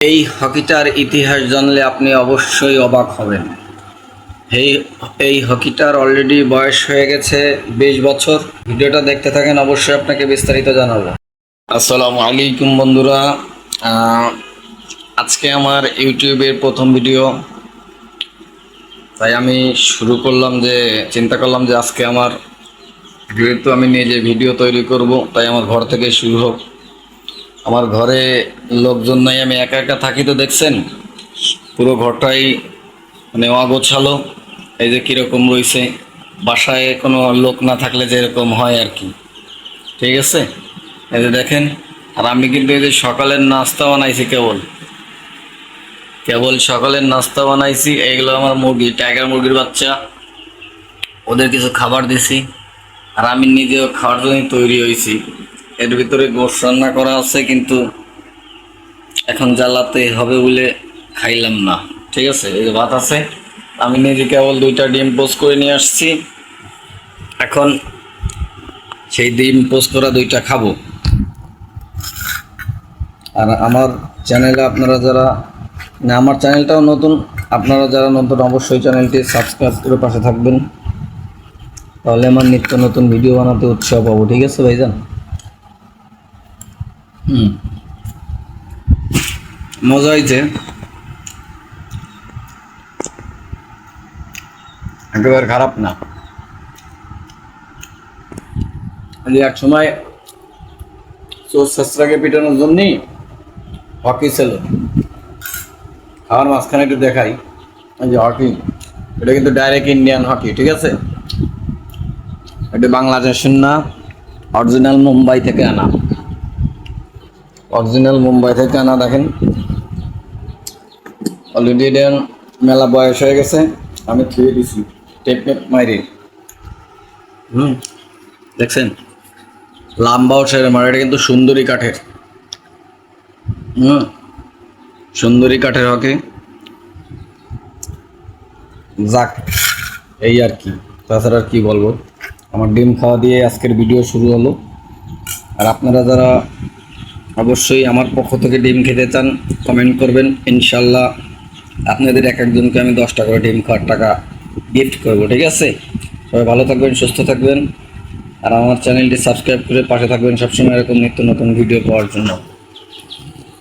এই হকিটার ইতিহাস জানলে আপনি অবশ্যই অবাক হবেন। এই এই হকিটার অলরেডি বয়স হয়ে গেছে 20 বছর। ভিডিওটা দেখতে থাকেন, অবশ্যই আপনাকে বিস্তারিত জানাবো। আসসালামু আলাইকুম বন্ধুরা, আজকে আমার ইউটিউবের প্রথম ভিডিও, তাই আমি চিন্তা করলাম যে আজকে আমার যেহেতু আমি নিজে ভিডিও তৈরি করব, তাই আমার ঘর থেকে শুরু হোক। আমার ঘরে লোকজন নাই, আমি একা একা থাকি। তো দেখছেন পুরো ঘরটাই মানে অগোছালো। এই যে কীরকম রয়েছে, বাসায় কোনো লোক না থাকলে যেরকম হয় আর কি। ঠিক আছে, এই যে দেখেন। আর আমি কিন্তু এই যে সকালের নাস্তা বানাইছি, কেবল সকালের নাস্তা বানাইছি। এইগুলো আমার মুরগি, টাইগার মুরগির বাচ্চা, ওদের কিছু খাবার দিছি। আর আমি নিজেও খাওয়ার জন্য তৈরি হয়েছি। এর ভিতরে গোশ রান্না করা আছে, কিন্তু এখন জ্বালাতে হবে বলে খাইলাম না। ঠিক আছে, এই যে ভাত আছে। আমি নিজে কেবল 2টা ডিম পোস্ট করে নিয়ে আসছি। এখন সেই ডিম পোস্ট করা 2টা খাবো। আর আমার চ্যানেলে আপনারা যারা, না আমার চ্যানেলটাও নতুন, আপনারা যারা নতুন অবশ্যই চ্যানেলটি সাবস্ক্রাইব করে পাশে থাকবেন, তাহলে আমার নিত্য নতুন ভিডিও বানাতে উৎসাহ পাবো। ঠিক আছে ভাইজান? মজা হয়েছে, একেবারে খারাপ না। এক সময় চোর শেষরাকে পিটানোর জন্যই হকি ছিল। খাওয়ার মাঝখানে একটু দেখাই, এই যে হকি, এটা কিন্তু ডাইরেক্ট ইন্ডিয়ান হকি। ঠিক আছে, এটা বাংলাদেশের না, অরিজিনাল মুম্বাই থেকে আনা। দেখেন, অলরেডি এটা মেলা বয়স হয়ে গেছে। আমি খেয়ে দিছি টেকনিক মাইরে। দেখছেন লাম্বাও সেরকম। আর এটা কিন্তু সুন্দরী কাঠের, সুন্দরী কাঠের হকি। যাক, এই আর কি, তাছাড়া আর কি বলবো। আমার ডিম খাওয়া দিয়ে আজকের ভিডিও শুরু হলো। আর আপনারা যারা অবশ্যই আমার পক্ষ থেকে ডিম খেতে চান, কমেন্ট করবেন। ইনশাল্লাহ আপনাদের এক একজনকে আমি 10টা করে ডিম খাওয়ার টাকা গিফট করবো। ঠিক আছে, সবাই ভালো থাকবেন, সুস্থ থাকবেন। আর আমার চ্যানেলটি সাবস্ক্রাইব করে পাশে থাকবেন সবসময় এরকম নিত্য নতুন ভিডিও পাওয়ার জন্য।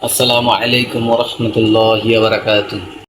আসসালামু আলাইকুম ওয়া রাহমাতুল্লাহি ওয়া বারাকাতুহু।